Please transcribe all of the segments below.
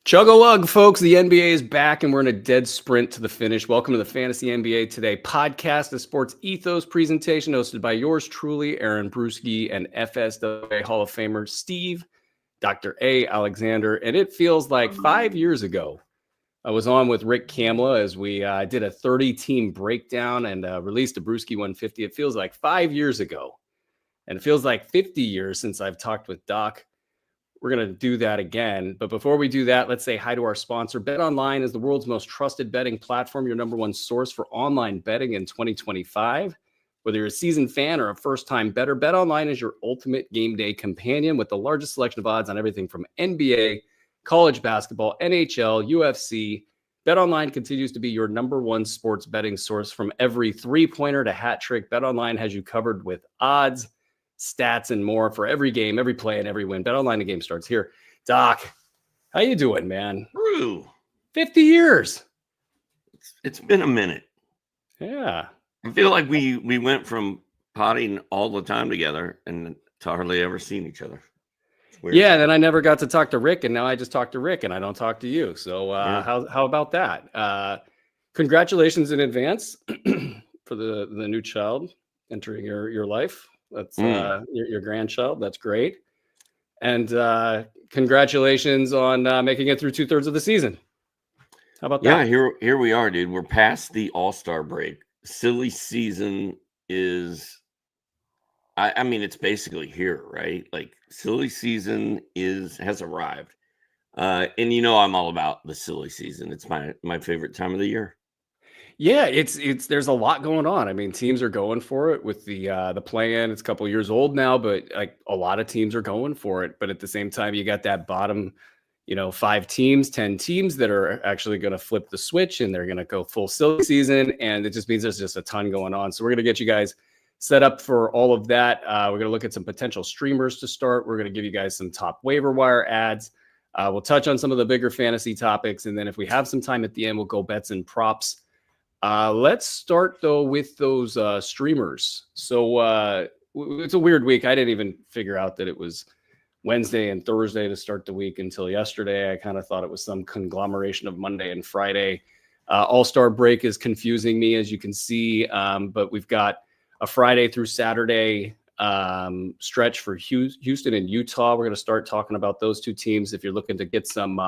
Chug-a-lug, folks. The NBA is back, and we're in a dead sprint to the finish. Welcome to the Fantasy NBA Today podcast, the sports ethos presentation hosted by yours truly, Aaron Bruski, and FSWA Hall of Famer Steve, Dr. A. Alexander. And it feels like 5 years ago, I was on with Rick Kamla as we did a 30-team breakdown and released a Bruski 150. It feels like 5 years ago, and it feels like 50 years since I've talked with Doc. We're going to do that again. But before we do that, let's say hi to our sponsor. BetOnline is the world's most trusted betting platform, your number one source for online betting in 2025. Whether you're a seasoned fan or a first-time bettor, BetOnline is your ultimate game day companion with the largest selection of odds on everything from NBA, college basketball, NHL, UFC. BetOnline continues to be your number one sports betting source from every three-pointer to hat trick. BetOnline has you covered with odds, stats, and more for every game, every play, and every win. BetOnline, the game starts here. Doc, how you doing, man? 50 years. It's been a minute. Yeah. I feel like we went from potting all the time together and to hardly ever seeing each other. Yeah, and then I never got to talk to Rick, and now I just talk to Rick, and I don't talk to you. So how about that? Congratulations in advance for the new child entering your life. That's your grandchild. That's great. And congratulations on making it through 2/3 of the season. How about that? Yeah, here we are, dude. We're past the All-Star break. Silly season is, I mean, it's basically here, right? Like silly season has arrived. And I'm all about the silly season. It's my favorite time of the year. Yeah, it's there's a lot going on. I mean, teams are going for it with the play-in. It's a couple years old now, but like a lot of teams are going for it. But at the same time, you got that bottom, 5 teams, 10 teams that are actually going to flip the switch and they're going to go full silly season. And it just means there's just a ton going on. So we're going to get you guys set up for all of that. We're going to look at some potential streamers to start. We're going to give you guys some top waiver wire ads. We'll touch on some of the bigger fantasy topics. And then if we have some time at the end, we'll go bets and props. Let's start though with those streamers. So it's a weird week. I didn't even figure out that it was Wednesday and Thursday to start the week until yesterday. I kind of thought it was some conglomeration of Monday and Friday. All-Star break is confusing me, as you can see, but we've got a Friday through Saturday stretch for Houston and Utah. We're going to start talking about those two teams if you're looking to get some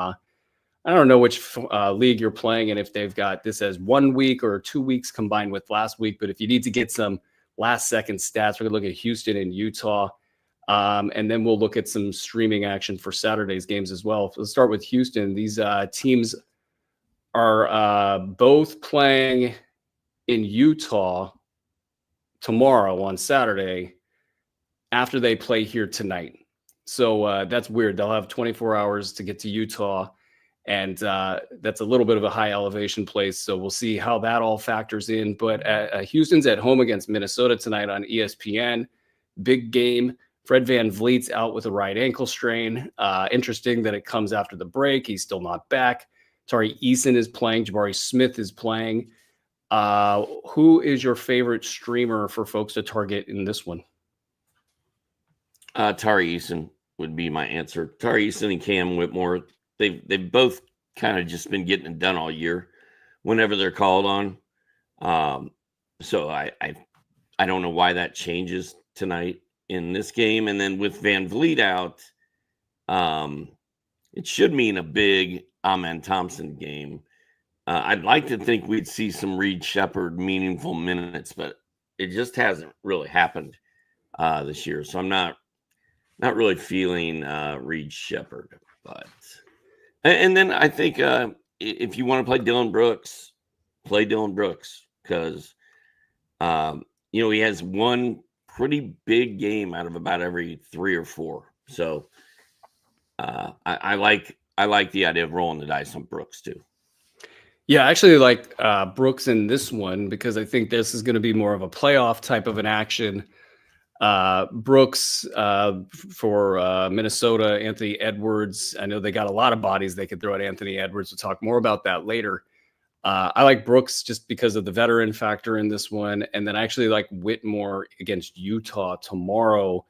I don't know which league you're playing and if they've got this as 1 week or 2 weeks combined with last week. But if you need to get some last-second stats, we're going to look at Houston and Utah. And then we'll look at some streaming action for Saturday's games as well. Let's start with Houston. These teams are both playing in Utah tomorrow on Saturday after they play here tonight. So that's weird. They'll have 24 hours to get to Utah. And that's a little bit of a high elevation place. So we'll see how that all factors in. But Houston's at home against Minnesota tonight on ESPN. Big game. Fred VanVleet's out with a right ankle strain. Interesting that it comes after the break. He's still not back. Tari Eason is playing. Jabari Smith is playing. Who is your favorite streamer for folks to target in this one? Tari Eason would be my answer. Tari Eason and Cam Whitmore. They've both kind of just been getting it done all year whenever they're called on. So I don't know why that changes tonight in this game. And then with VanVleet out, it should mean a big Amen Thompson game. I'd like to think we'd see some Reed Shepherd meaningful minutes, but it just hasn't really happened this year. So I'm not really feeling Reed Shepherd, but. And then I think if you want to play Dylan Brooks, play Dylan Brooks because, he has one pretty big game out of about every 3 or 4. So I like the idea of rolling the dice on Brooks too. Yeah, I actually like Brooks in this one because I think this is going to be more of a playoff type of an action. Brooks for Minnesota, Anthony Edwards. I know they got a lot of bodies they could throw at Anthony Edwards. We'll talk more about that later. I like Brooks just because of the veteran factor in this one. And then I actually like Whitmore against Utah tomorrow.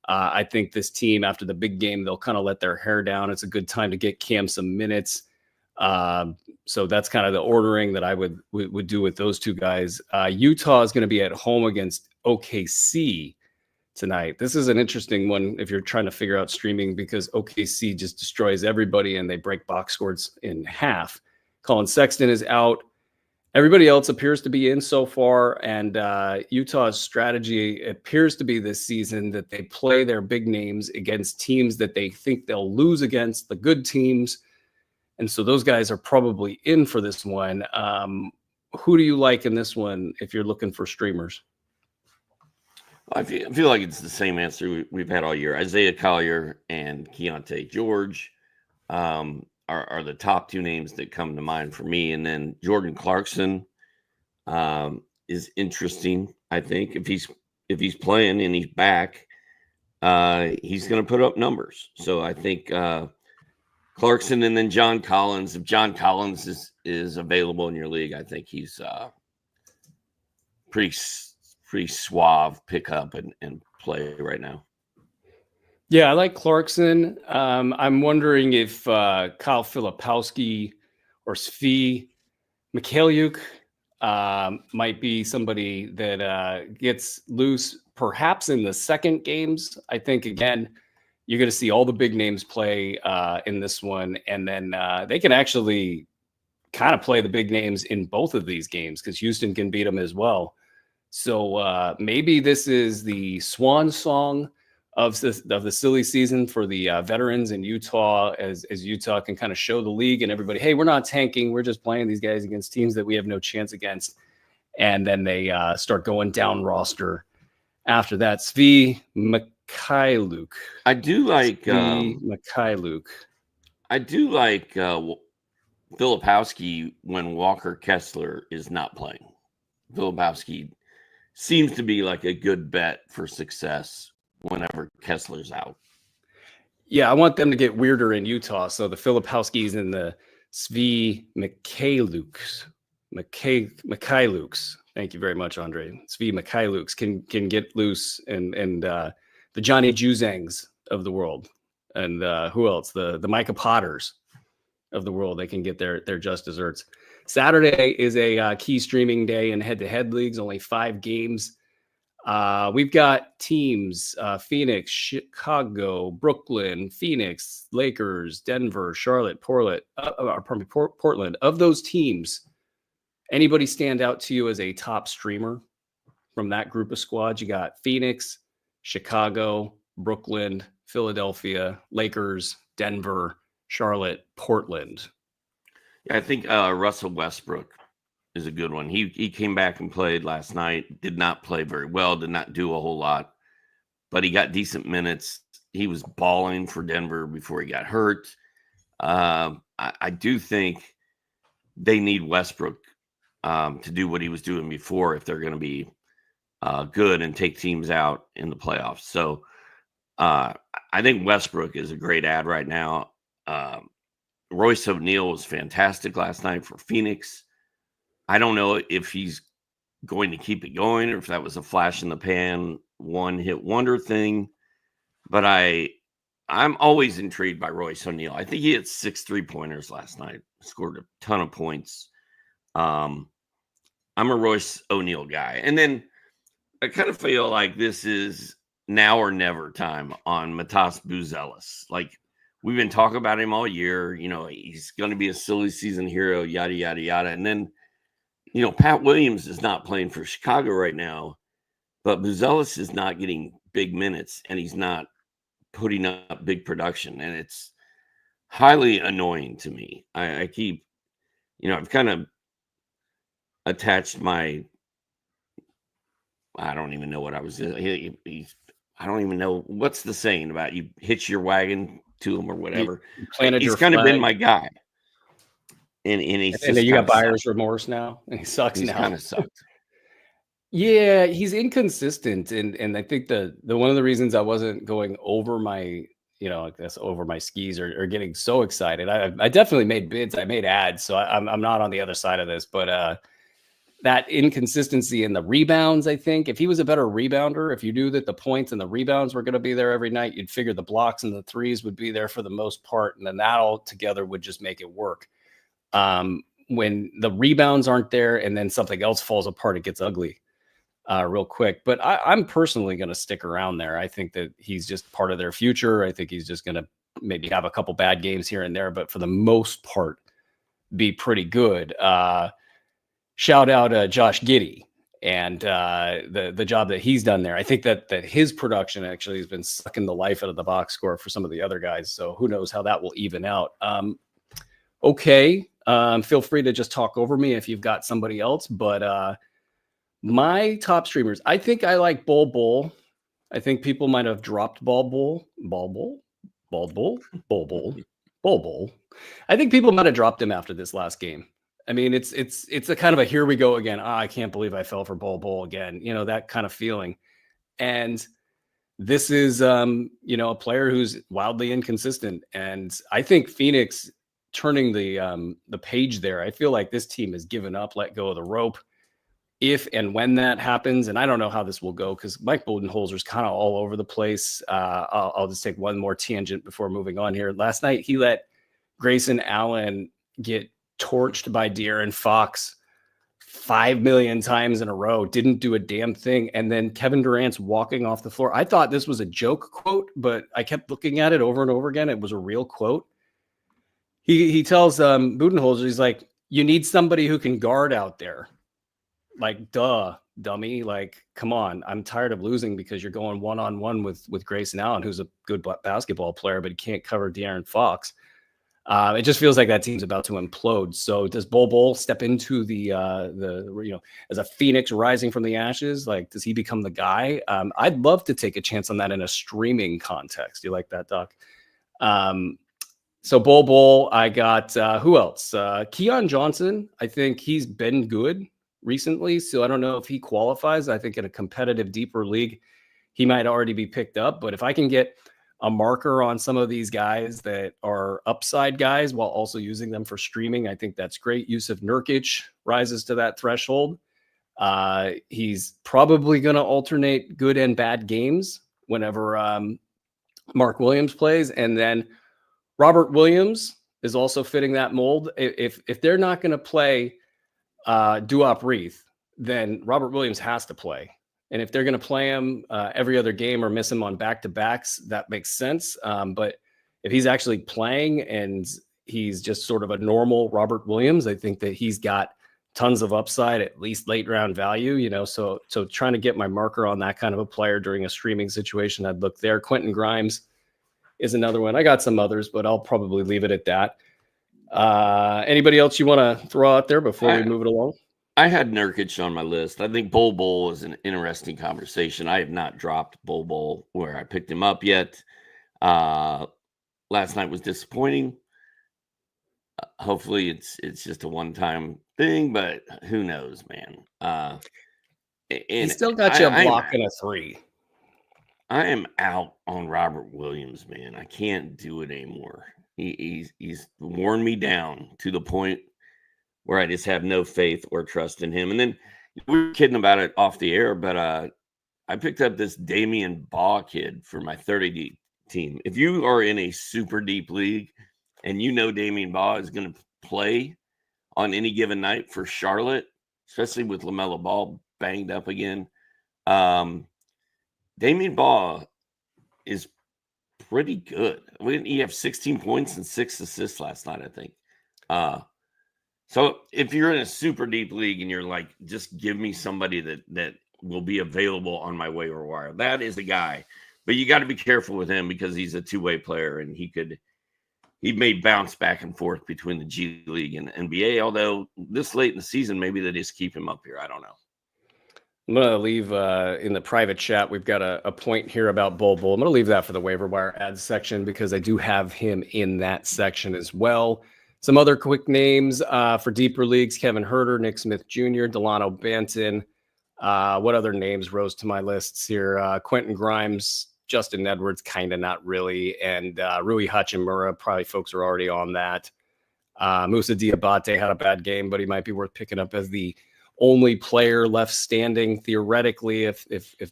I think this team, after the big game, they'll kind of let their hair down. It's a good time to get Cam some minutes. So that's kind of the ordering that I would do with those two guys. Utah is going to be at home against OKC tonight. This is an interesting one if you're trying to figure out streaming, because OKC just destroys everybody and they break box scores in half. Colin Sexton is out. Everybody else appears to be in so far, and Utah's strategy appears to be this season that they play their big names against teams that they think they'll lose against, the good teams. And so those guys are probably in for this one. Who do you like in this one if you're looking for streamers? I feel like it's the same answer we've had all year. Isaiah Collier and Keontae George are the top two names that come to mind for me. And then Jordan Clarkson is interesting. I think if he's playing and he's back, he's going to put up numbers. So I think Clarkson, and then John Collins. If John Collins is available in your league, I think he's pretty suave pickup and play right now. Yeah, I like Clarkson. I'm wondering if Kyle Filipowski or Svi Mikhailiuk might be somebody that gets loose perhaps in the second games. I think, again, you're going to see all the big names play in this one, and then they can actually kind of play the big names in both of these games because Houston can beat them as well. So maybe this is the swan song of the silly season for the veterans in Utah, as Utah can kind of show the league and everybody, hey, we're not tanking. We're just playing these guys against teams that we have no chance against. And then they start going down roster after that. Svi Mikhailiuk. I do like Mikhailiuk. I do like Filipowski when Walker Kessler is not playing. Filipowski seems to be like a good bet for success whenever Kessler's out. Yeah, I want them to get weirder in Utah. So the Filipowskis and the Svi Mikhailiuks. Thank you very much, Andre. Svi Mikhailiuks can get loose, and the Johnny Juzangs of the world, and who else? The Micah Potters of the world. They can get their just desserts. Saturday is a key streaming day in head-to-head leagues. Only 5 games. We've got teams: Phoenix, Chicago, Brooklyn, Phoenix, Lakers, Denver, Charlotte, Portland. Of those teams, anybody stand out to you as a top streamer from that group of squads? You got Phoenix, Chicago, Brooklyn, Philadelphia, Lakers, Denver, Charlotte, Portland. Yeah, I think Russell Westbrook is a good one. He came back and played last night. Did not play very well. Did not do a whole lot, but he got decent minutes. He was balling for Denver before he got hurt. I do think they need Westbrook to do what he was doing before if they're going to be good and take teams out in the playoffs. So I think Westbrook is a great ad right now. Royce O'Neal was fantastic last night for Phoenix. I don't know if he's going to keep it going or if that was a flash in the pan, one-hit wonder thing. But I'm always intrigued by Royce O'Neal. I think he had 6 3-pointers last night, scored a ton of points. I'm a Royce O'Neal guy. And then I kind of feel like this is now or never time on Matas Buzelis. Like, we've been talking about him all year. You know, he's going to be a silly season hero, yada, yada, yada. And then, you know, Pat Williams is not playing for Chicago right now, but Buzelis is not getting big minutes and he's not putting up big production. And it's highly annoying to me. I keep, you know, I've kind of attached my, I don't even know what I was, I don't even know what's the saying about you hitch your wagon to him or whatever. He's kind of been my guy. And he's and you got buyer's remorse now. And he sucks now. Kind of sucked. Yeah, he's inconsistent. And I think the one of the reasons I wasn't going over my, you know, I guess over my skis or getting so excited. I definitely made bids. I made ads. So I'm not on the other side of this, but that inconsistency in the rebounds. I think if he was a better rebounder, if you knew that the points and the rebounds were going to be there every night, you'd figure the blocks and the threes would be there for the most part. And then that all together would just make it work. When the rebounds aren't there and then something else falls apart, it gets ugly real quick. But I'm personally going to stick around there. I think that he's just part of their future. I think he's just going to maybe have a couple bad games here and there, but for the most part, be pretty good. Shout out Josh Giddey and the job that he's done there. I think that his production actually has been sucking the life out of the box score for some of the other guys. So who knows how that will even out. Okay. Feel free to just talk over me if you've got somebody else. But my top streamers, I think I like Bol. I think people might have dropped Bol. I think people might have dropped him after this last game. I mean, it's a kind of a here we go again. I can't believe I fell for Bol again. You know, that kind of feeling. And this is, a player who's wildly inconsistent. And I think Phoenix turning the page there, I feel like this team has given up, let go of the rope. If and when that happens, and I don't know how this will go because Mike Budenholzer's kind of all over the place. I'll just take one more tangent before moving on here. Last night, he let Grayson Allen get torched by De'Aaron Fox 5 million times in a row, didn't do a damn thing. And then Kevin Durant's walking off the floor. I thought this was a joke quote, but I kept looking at it over and over again. It was a real quote. He tells Budenholzer, he's like, you need somebody who can guard out there. Like, duh, dummy. Like, come on. I'm tired of losing because you're going one-on-one with Grayson Allen, who's a good basketball player, but he can't cover De'Aaron Fox. It just feels like that team's about to implode. So does Bol step into the as a phoenix rising from the ashes? Like, does he become the guy? I'd love to take a chance on that in a streaming context. You like that, Doc? So Bol, I got who else? Keon Johnson. I think he's been good recently, so I don't know if he qualifies. I think in a competitive, deeper league, he might already be picked up. But if I can get a marker on some of these guys that are upside guys while also using them for streaming, I think that's great. Yusuf Nurkic rises to that threshold. He's probably going to alternate good and bad games whenever Mark Williams plays. And then Robert Williams is also fitting that mold. If they're not going to play Duop Reith, then Robert Williams has to play. And if they're going to play him every other game or miss him on back-to-backs, that makes sense. But if he's actually playing and he's just sort of a normal Robert Williams, I think that he's got tons of upside, at least late-round value. So trying to get my marker on that kind of a player during a streaming situation, I'd look there. Quentin Grimes is another one. I got some others, but I'll probably leave it at that. Anybody else you want to throw out there before we move it along? I had Nurkic on my list. I think Bol is an interesting conversation. I have not dropped Bol where I picked him up yet. Last night was disappointing. Hopefully it's just a one-time thing, but who knows, man. He still got you a block and a three. I am out on Robert Williams, man. I can't do it anymore. He's worn me down to the point where I just have no faith or trust in him. And then we were kidding about it off the air, but I picked up this Damian Baugh kid for my 30 deep team. If you are in a super deep league and you know Damian Baugh is going to play on any given night for Charlotte, especially with LaMelo Ball banged up again, Damian Baugh is pretty good. He have 16 points and 6 assists last night, I think. So if you're in a super deep league and you're like, just give me somebody that will be available on my waiver wire, that is the guy. But you got to be careful with him because he's a two-way player and he may bounce back and forth between the G League and the NBA. Although this late in the season, maybe they just keep him up here. I don't know. I'm going to leave in the private chat. We've got a point here about Bol. I'm going to leave that for the waiver wire ads section because I do have him in that section as well. Some other quick names for deeper leagues: Kevin Huerter, Nick Smith Jr., Delano Banton. What other names rose to my lists here? Quentin Grimes, Justin Edwards, kind of not really. And Rui Hachimura, probably folks are already on that. Musa Diabate had a bad game, but he might be worth picking up as the only player left standing theoretically if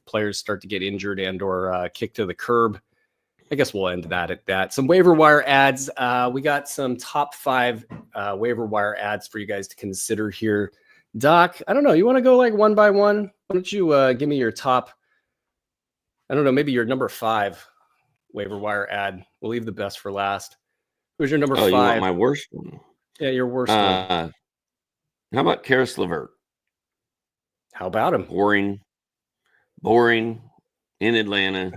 players start to get injured and or kicked to the curb. I guess we'll end that at that. Some waiver wire ads. We got some top 5 waiver wire ads for you guys to consider here. Doc, I don't know. You want to go like one by one? Why don't you give me your top, I don't know, maybe your number 5 waiver wire ad. We'll leave the best for last. Who's your number 5? You want my worst one? Yeah, your worst one. How about Karis LeVert? How about him? Boring in Atlanta.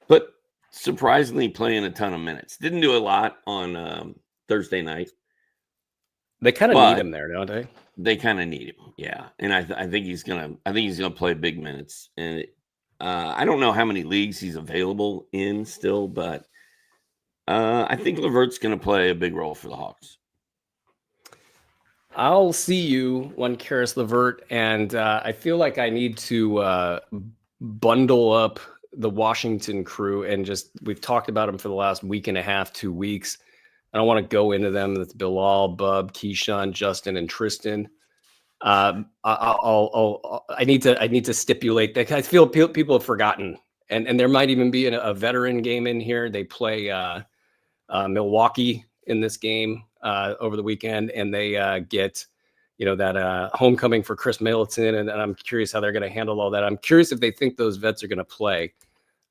But surprisingly playing a ton of minutes. Didn't do a lot on Thursday night. They kind of need him there, don't they? They kind of need him, yeah. And I think he's gonna play big minutes. And I don't know how many leagues he's available in still, but I think LeVert's gonna play a big role for the Hawks. I'll see you one Karis LeVert, and I feel like I need to bundle up the Washington crew, and we've talked about them for the last week and a half, 2 weeks. I don't want to go into them. That's Bilal, Bub, Keyshawn, Justin, and Tristan. I need to stipulate that. I feel people have forgotten, and there might even be a veteran game in here. They play Milwaukee in this game over the weekend, and they get that homecoming for Chris Middleton, and I'm curious how they're going to handle all that. I'm curious if they think those vets are going to play.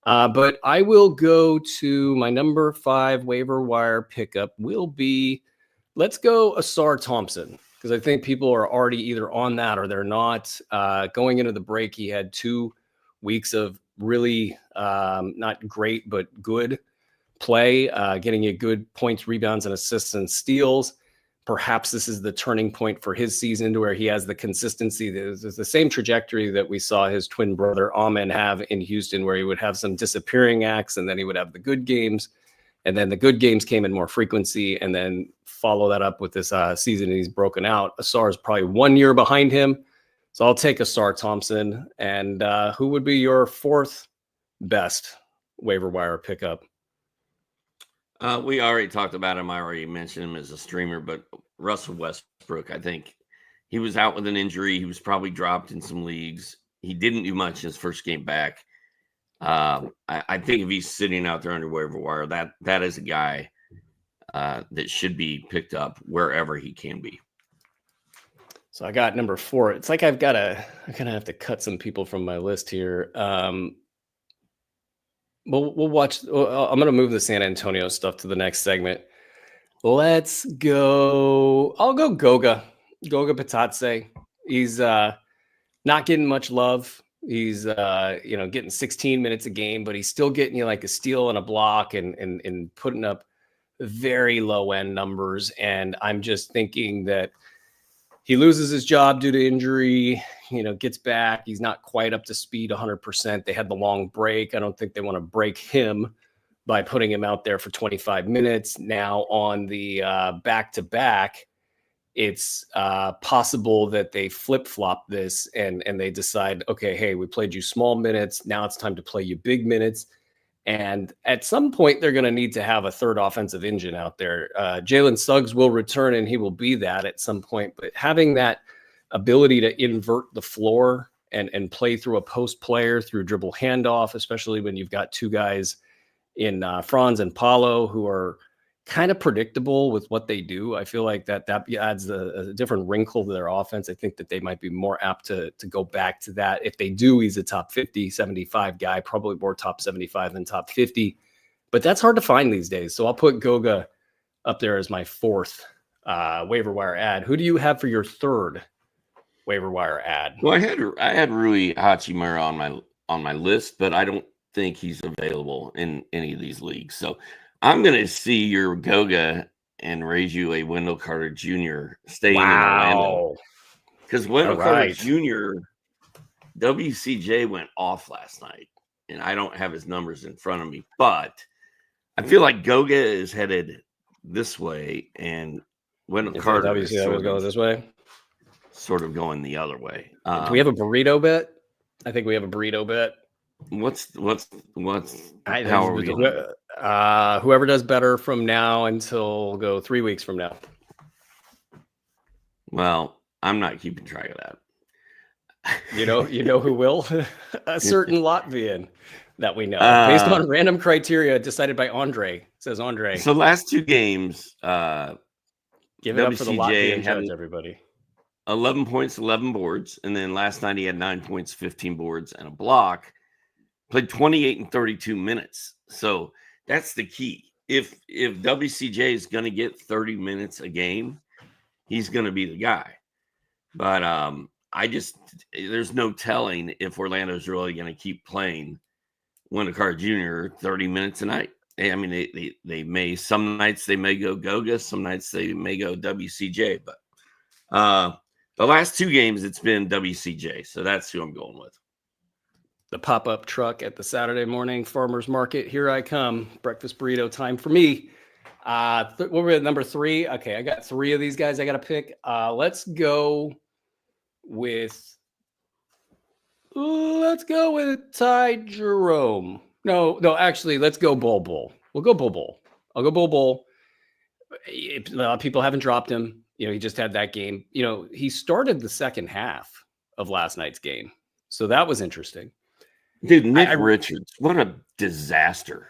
But I will go to my number 5 waiver wire pickup. Let's go Asar Thompson, because I think people are already either on that or they're not. Going into the break, he had 2 weeks of really not great but good play, getting a good points, rebounds, and assists and steals. Perhaps this is the turning point for his season to where he has the consistency. There's the same trajectory that we saw his twin brother Amen have in Houston, where he would have some disappearing acts and then he would have the good games. And then the good games came in more frequency, and then follow that up with this season, and he's broken out. Asar is probably 1 year behind him. So I'll take Asar Thompson. And who would be your 4th best waiver wire pickup? We already talked about him. I already mentioned him as a streamer, but Russell Westbrook, I think he was out with an injury. He was probably dropped in some leagues. He didn't do much in his first game back. I think if he's sitting out there under waiver wire, that is a guy that should be picked up wherever he can be. So I got number 4. It's like I'm gonna have to cut some people from my list here. We'll watch. I'm going to move the San Antonio stuff to the next segment. Let's go. I'll go Goga Patatse. He's not getting much love. He's getting 16 minutes a game, but he's still getting you like a steal and a block and putting up very low end numbers. And I'm just thinking that he loses his job due to injury, gets back. He's not quite up to speed 100%. They had the long break. I don't think they want to break him by putting him out there for 25 minutes. Now on the back-to-back, it's possible that they flip-flop this and they decide, okay, hey, we played you small minutes. Now it's time to play you big minutes. And at some point, they're going to need to have a third offensive engine out there. Jalen Suggs will return, and he will be that at some point. But having that ability to invert the floor and play through a post player, through dribble handoff, especially when you've got 2 guys in Franz and Paulo who are kind of predictable with what they do. I feel like that adds a different wrinkle to their offense. I think that they might be more apt to go back to that. If they do, he's a top 50, 75 guy, probably more top 75 than top 50. But that's hard to find these days. So I'll put Goga up there as my 4th waiver wire ad. Who do you have for your 3rd waiver wire ad? Well, I had Rui Hachimura on my list, but I don't think he's available in any of these leagues. So I'm going to see your Goga and raise you a Wendell Carter Jr. staying in Orlando. Because Wendell Carter Jr., WCJ went off last night, and I don't have his numbers in front of me, but I feel like Goga is headed this way, and Wendell Carter is going this way. Sort of going the other way. Do we have a burrito bet? I think we have a burrito bet. How are we going? Whoever does better from now until go 3 weeks from now. Well, I'm not keeping track of that. You know who will? A certain Latvian that we know, based on random criteria decided by Andre. Says Andre. So last 2 games, Give it up for the WCJ Latvian had judge, everybody. 11 points, 11 boards, and then last night he had 9 points, 15 boards, and a block. Played 28 and 32 minutes. So that's the key. If WCJ is going to get 30 minutes a game, he's going to be the guy. But there's no telling if Orlando's really going to keep playing Wendell Carter Jr. 30 minutes a night. I mean, they may, some nights they may go Goga, some nights they may go WCJ, but the last 2 games it's been WCJ, so that's who I'm going with. The pop-up truck at the Saturday morning farmers market. Here I come. Breakfast burrito time for me. What were we at, number 3? Okay, I got 3 of these guys I got to pick. Let's go with Ty Jerome. No, actually, let's go Bull. We'll go Bull. I'll go Bull. A lot of people haven't dropped him. He just had that game. He started the second half of last night's game. So that was interesting. Dude, Nick Richards, what a disaster.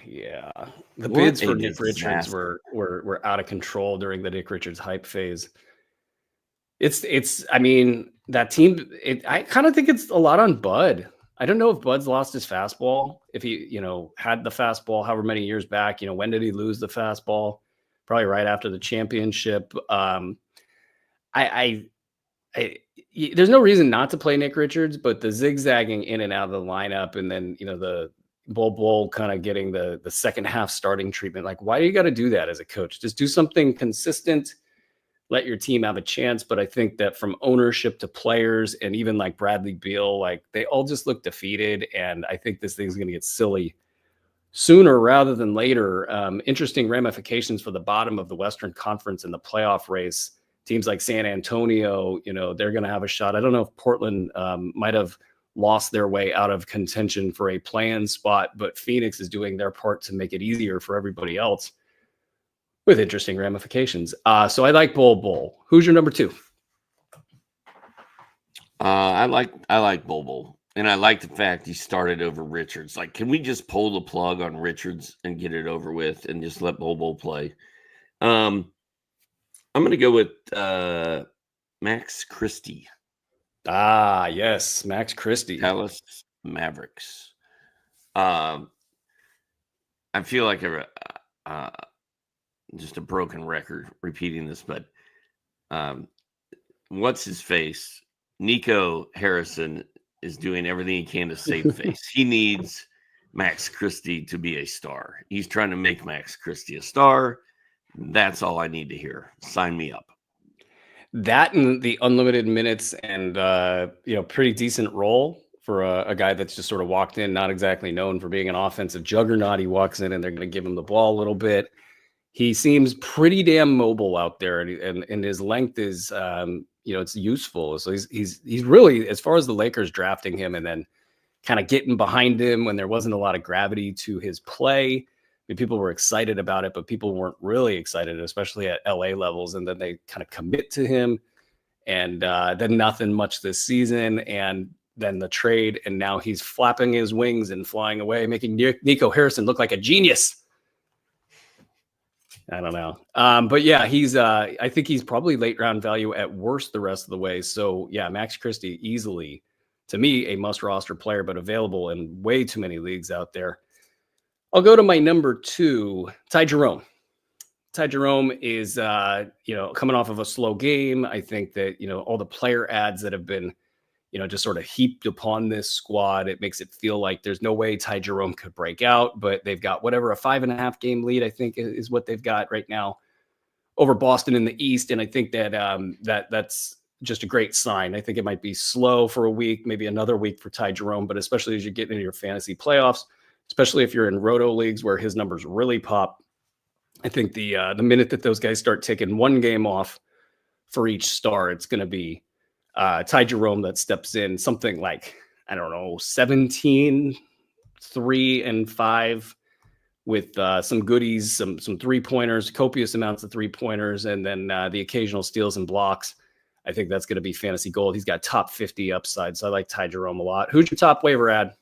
Yeah. The bids for Nick Richards were out of control during the Nick Richards hype phase. I mean, that team, I kind of think it's a lot on Bud. I don't know if Bud's lost his fastball, if he, had the fastball however many years back. When did he lose the fastball? Probably right after the championship. There's no reason not to play Nick Richards, but the zigzagging in and out of the lineup, and then the Bull kind of getting the second half starting treatment. Like, why do you got to do that as a coach? Just do something consistent. Let your team have a chance. But I think that from ownership to players, and even like Bradley Beal, like they all just look defeated. And I think this thing's going to get silly sooner rather than later. Interesting ramifications for the bottom of the Western Conference in the playoff race. Teams like San Antonio, they're going to have a shot. I don't know if Portland might have lost their way out of contention for a play-in spot, but Phoenix is doing their part to make it easier for everybody else with interesting ramifications. So I like Bull. Who's your number 2? I like Bull. And I like the fact he started over Richards. Like, can we just pull the plug on Richards and get it over with and just let Bull play? I'm going to go with Max Christie. Yes, Max Christie. Dallas Mavericks. I feel like just a broken record repeating this, but what's his face? Nico Harrison is doing everything he can to save face. He needs Max Christie to be a star. He's trying to make Max Christie a star. That's all I need to hear. Sign me up. That and the unlimited minutes and pretty decent role for a guy that's just sort of walked in, not exactly known for being an offensive juggernaut. He walks in and they're going to give him the ball a little bit. He seems pretty damn mobile out there, and his length is it's useful. So he's really, as far as the Lakers drafting him and then kind of getting behind him when there wasn't a lot of gravity to his play. I mean, people were excited about it, but people weren't really excited, especially at LA levels. And then they kind of commit to him, and then nothing much this season. And then the trade, and now he's flapping his wings and flying away, making Nico Harrison look like a genius. I don't know. But yeah, I think he's probably late round value at worst the rest of the way. So yeah, Max Christie easily, to me, a must roster player, but available in way too many leagues out there. I'll go to my number 2, Ty Jerome. Ty Jerome is, coming off of a slow game. I think that, all the player ads that have been, just sort of heaped upon this squad, it makes it feel like there's no way Ty Jerome could break out, but they've got a 5.5 game lead, I think is what they've got right now over Boston in the East. And I think that that's just a great sign. I think it might be slow for a week, maybe another week for Ty Jerome, but especially as you get into your fantasy playoffs, especially if you're in roto leagues where his numbers really pop. I think the minute that those guys start taking one game off for each star, it's going to be Ty Jerome that steps in, something like, 17, 3 and 5 with some goodies, some 3-pointers, copious amounts of 3-pointers, and then the occasional steals and blocks. I think that's going to be fantasy gold. He's got top 50 upside, so I like Ty Jerome a lot. Who's your top waiver ad?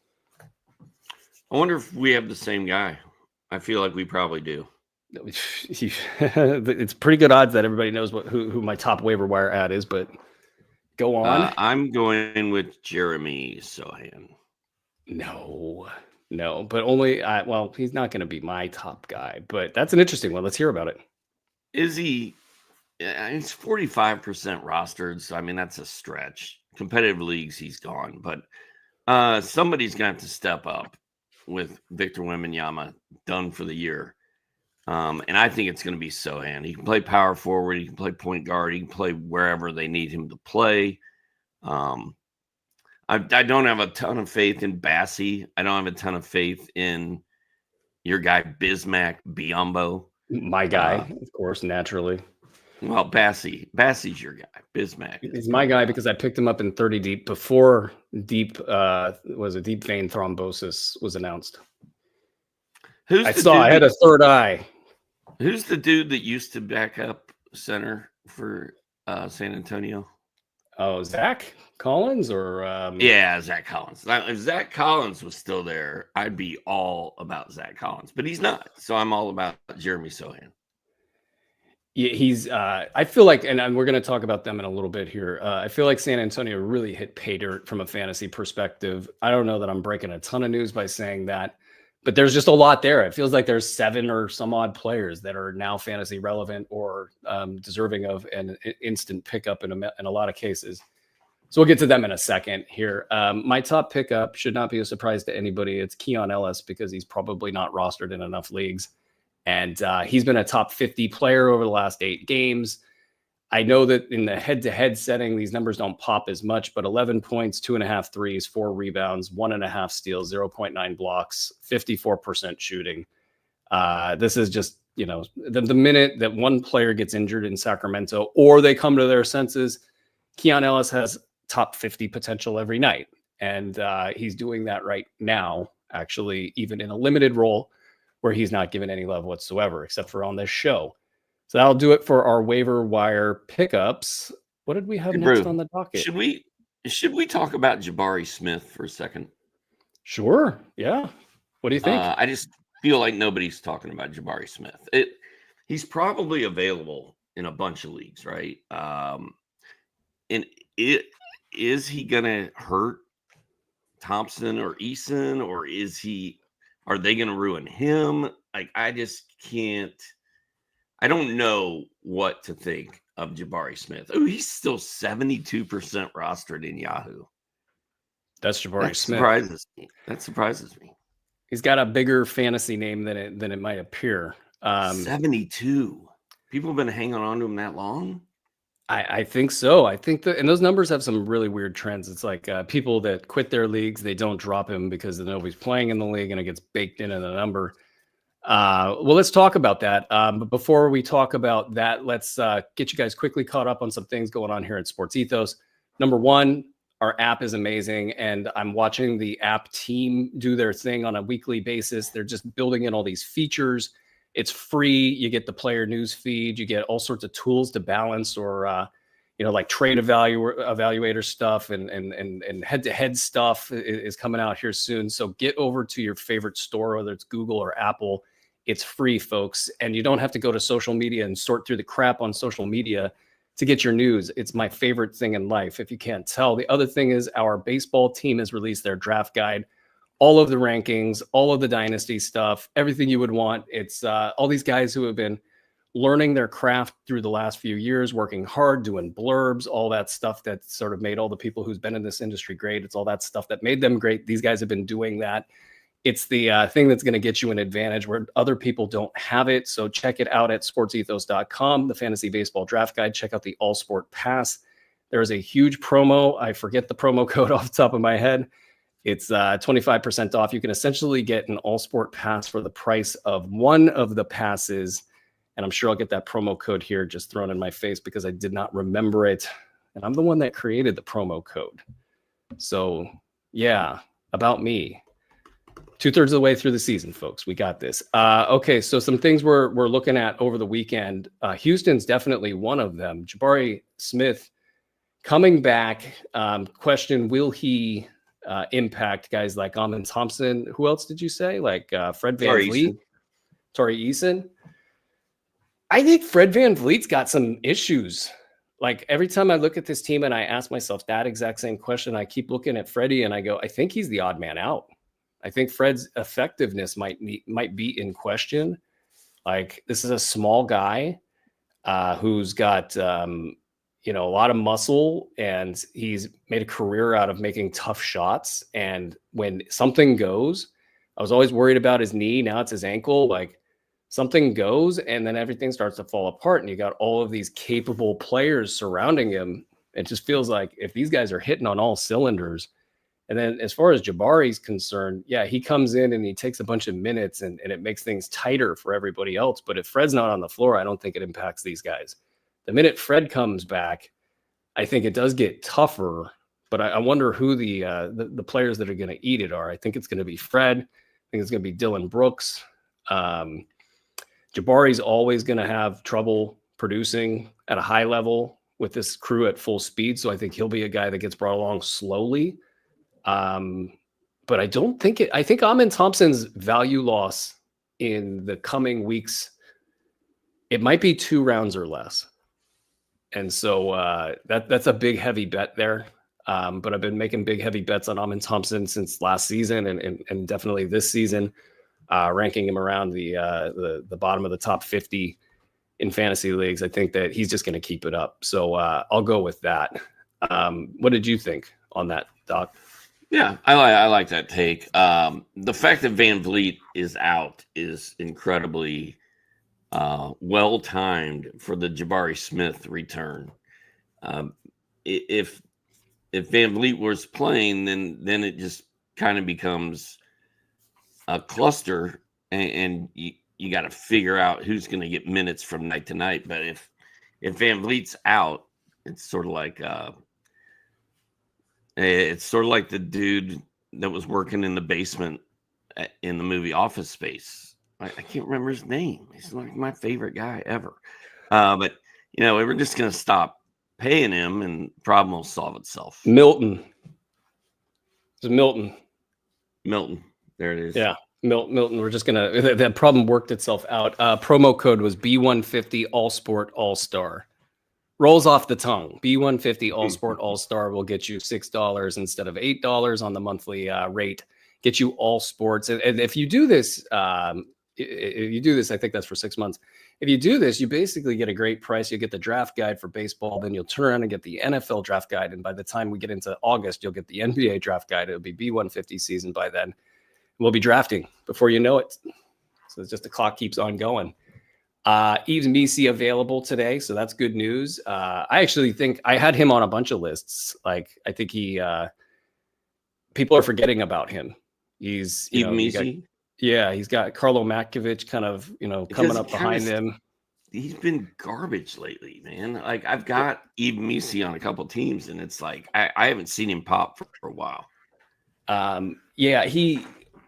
I wonder if we have the same guy. I feel like we probably do. It's pretty good odds that everybody knows who my top waiver wire ad is, but go on. I'm going with Jeremy Sohan. No, but only well, he's not going to be my top guy, but that's an interesting one. Let's hear about it. Is he? He's 45% rostered, so I mean that's a stretch. Competitive leagues, he's gone, but somebody's going to have to step up with Victor Wembanyama done for the year. And I think it's going to be Sohan. He can play power forward. He can play point guard. He can play wherever they need him to play. I don't have a ton of faith in Bassie. I don't have a ton of faith in your guy, Bismack Biyombo. My guy, of course, naturally. Well, Bassie's your guy. Bismack. He's my guy because I picked him up in 30 deep before deep vein thrombosis was announced. I had a third eye. Who's the dude that used to back up center for San Antonio? Oh, Zach Collins or yeah, Zach Collins. Now, if Zach Collins was still there, I'd be all about Zach Collins, but he's not. So I'm all about Jeremy Sohan. Yeah, he's I feel like, and we're going to talk about them in a little bit here. I feel like San Antonio really hit pay dirt from a fantasy perspective. I don't know that I'm breaking a ton of news by saying that, but there's just a lot there. It feels like there's 7 or some odd players that are now fantasy relevant or deserving of an instant pickup in a lot of cases. So we'll get to them in a second here. My top pickup should not be a surprise to anybody. It's Keon Ellis because he's probably not rostered in enough leagues. And he's been a top 50 player over the last 8 games. I know that in the head-to-head setting, these numbers don't pop as much, but 11 points, 2.5 threes, 4 rebounds, 1.5 steals, 0.9 blocks, 54% shooting. This is just, the minute that one player gets injured in Sacramento or they come to their senses, Keon Ellis has top 50 potential every night. And he's doing that right now, actually, even in a limited role where he's not given any love whatsoever, except for on this show. So that'll do it for our waiver wire pickups. What did we have next on the docket? Should we talk about Jabari Smith for a second? Sure. Yeah. What do you think? I just feel like nobody's talking about Jabari Smith. He's probably available in a bunch of leagues, right? Is he going to hurt Thompson or Eason, or are they going to ruin him? Like, I just can't. I don't know what to think of Jabari Smith. Oh, he's still 72% rostered in Yahoo. That's Jabari Smith. That surprises me. He's got a bigger fantasy name than it might appear. 72. People have been hanging on to him that long? I think so. I think and those numbers have some really weird trends. It's like people that quit their leagues, they don't drop him because nobody's playing in the league and it gets baked into the number. Well, let's talk about that. But before we talk about that, let's get you guys quickly caught up on some things going on here at Sports Ethos. Number one, our app is amazing, and I'm watching the app team do their thing on a weekly basis. They're just building in all these features. It's free. You get the player news feed. You get all sorts of tools to balance or, like trade evaluator stuff and head-to-head stuff is coming out here soon. So get over to your favorite store, whether it's Google or Apple. It's free, folks. And you don't have to go to social media and sort through the crap on social media to get your news. It's my favorite thing in life, if you can't tell. The other thing is our baseball team has released their draft guide. All of the rankings, all of the dynasty stuff, everything you would want. It's all these guys who have been learning their craft through the last few years, working hard, doing blurbs, all that stuff that sort of made all the people who's been in this industry great. It's all that stuff that made them great. These guys have been doing that. It's the thing that's going to get you an advantage where other people don't have it. So check it out at sportsethos.com, the fantasy baseball draft guide. Check out the All Sport Pass. There is a huge promo. I forget the promo code off the top of my head. It's 25% off. You can essentially get an All Sport Pass for the price of one of the passes. And I'm sure I'll get that promo code here just thrown in my face because I did not remember it. And I'm the one that created the promo code. So yeah, about me. 2/3 of the way through the season, folks. We got this. Okay, so some things we're looking at over the weekend. Houston's definitely one of them. Jabari Smith coming back. Question: will he impact guys like Amin Thompson? Who else did you say? Like Fred VanVleet, Torrey Eason. I think Fred VanVleet's got some issues. Like every time I look at this team and I ask myself that exact same question, I keep looking at Freddie and I go, I think he's the odd man out. I think Fred's effectiveness might be in question. Like this is a small guy who's got a lot of muscle, and he's made a career out of making tough shots. And when something goes, I was always worried about his knee. Now it's his ankle. Like something goes and then everything starts to fall apart, and you got all of these capable players surrounding him. It just feels like if these guys are hitting on all cylinders. And then as far as Jabari's concerned, yeah, he comes in and he takes a bunch of minutes and it makes things tighter for everybody else. But if Fred's not on the floor, I don't think it impacts these guys. The minute Fred comes back, I think it does get tougher. But I wonder who the players that are going to eat it are. I think it's going to be Fred. I think it's going to be Dylan Brooks. Jabari's always going to have trouble producing at a high level with this crew at full speed. So I think he'll be a guy that gets brought along slowly. But I don't think I think Amin Thompson's value loss in the coming weeks, it might be 2 rounds or less. And so that's a big, heavy bet there. But I've been making big, heavy bets on Amin Thompson since last season and definitely this season, ranking him around the bottom of the top 50 in fantasy leagues. I think that he's just going to keep it up. So I'll go with that. What did you think on that, Doc? Yeah, I like that take. The fact that VanVleet is out is incredibly well timed for the Jabari Smith return. If VanVleet was playing, then it just kind of becomes a cluster, and you got to figure out who's going to get minutes from night to night. But if VanVleet's out, it's sort of like the dude that was working in the basement in the movie Office Space. I can't remember his name. He's like my favorite guy ever. But we're just going to stop paying him and the problem will solve itself. Milton. It's Milton. There it is. Yeah. Milton. We're just going to, that problem worked itself out. Promo code was B150 All Sport All Star. Rolls off the tongue. B150 All Sport All Star will get you $6 instead of $8 on the monthly rate. Get you all sports. And if you do this, I think that's for 6 months. If you do this, you basically get a great price. You get the draft guide for baseball. Then you'll turn around and get the NFL draft guide. And by the time we get into August, you'll get the NBA draft guide. It'll be B150 season by then. We'll be drafting before you know it. So it's just the clock keeps on going. Yves Missi available today, so that's good news. I actually think I had him on a bunch of lists. Like I think people are forgetting about him. He's Yves Missi. He's got Carlo Matkovic kind of coming up behind him. He's been garbage lately, man. Like I've got Yves Missi on a couple teams, and it's like I haven't seen him pop for a while.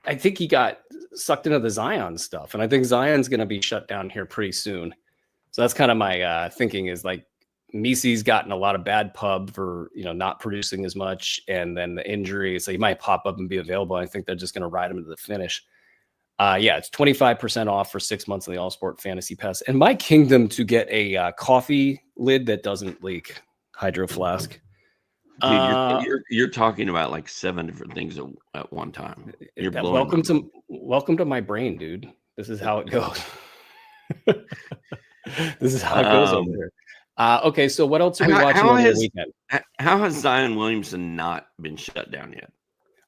I think he got sucked into the Zion stuff, and I think Zion's going to be shut down here pretty soon. So that's kind of my thinking is like Missi's gotten a lot of bad pub for, not producing as much, and then the injury. So he might pop up and be available. I think they're just going to ride him to the finish. It's 25% off for 6 months on the All Sport Fantasy Pass. And my kingdom to get a coffee lid that doesn't leak. Hydro Flask. Dude, you're talking about like 7 different things at one time. You're welcome to my brain, dude. This is how it goes. This is how it goes over here. Okay, so what else are we watching over the weekend? How has Zion Williamson not been shut down yet?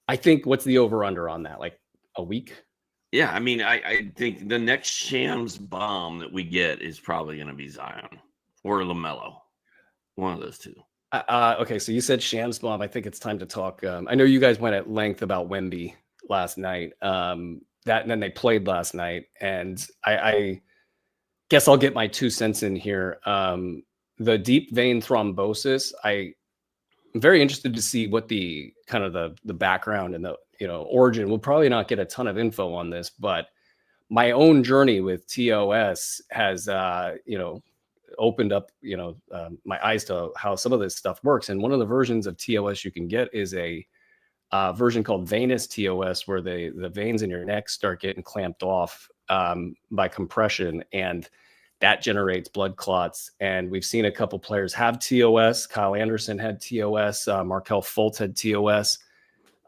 I think what's the over-under on that? Like a week? Yeah, I mean, I think the next Shams bomb that we get is probably going to be Zion or LaMelo. One of those two. Okay, so you said Shams bomb. I think it's time to talk. I know you guys went at length about Wemby last night. And then they played last night, and I guess I'll get my 2 cents in here. The deep vein thrombosis. I'm very interested to see what the kind of the background and origin. We'll probably not get a ton of info on this, but my own journey with TOS has, opened up, my eyes to how some of this stuff works. And one of the versions of TOS you can get is a version called venous TOS, where the veins in your neck start getting clamped off by compression, and that generates blood clots. And we've seen a couple players have TOS. Kyle Anderson had TOS. Markel Fultz had TOS,